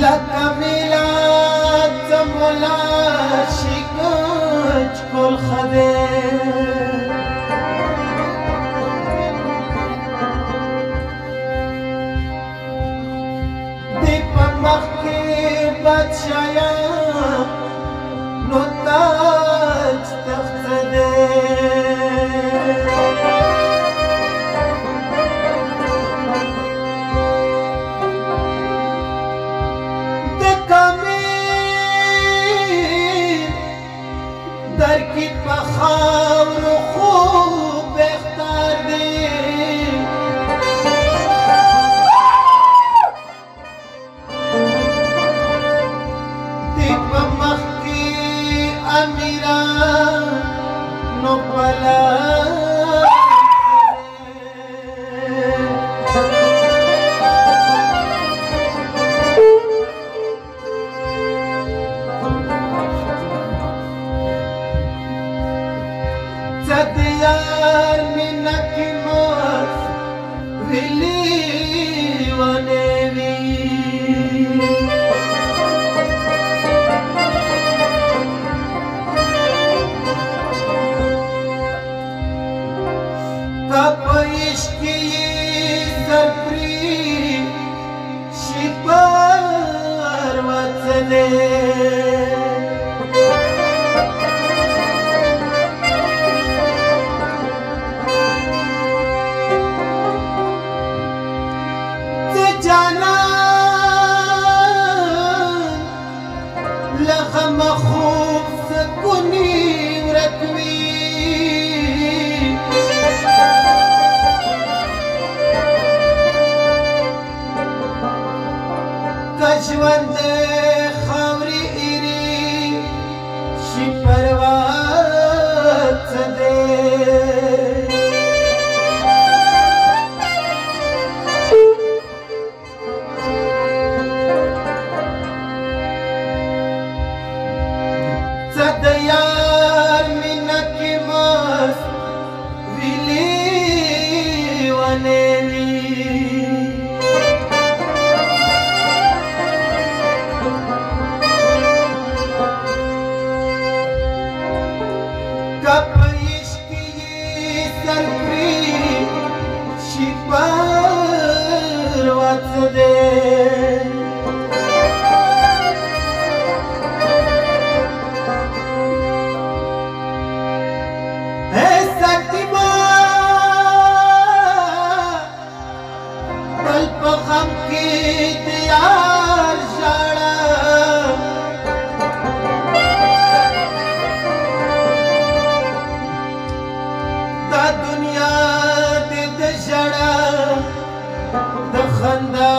لکه میلاد زمولا شکوچ کل خده دی په مخ کې بادشاهان نو تاج تخت دی درکی په خاورو خوب اختار دی دی په مخ کې امیران نو پلا Sadiyar minaki mos vili vanevi Kap ishki sarpri shipar vatsale لغم خوب سکونی ورکوی کشوند خاوری ایری شی پروات سده Sadiyar minaki mas vili vanevi Kap ishki sarpri shipar vatsade غم کی دیار جاڑا دا دنیا دی د جڑا د خندا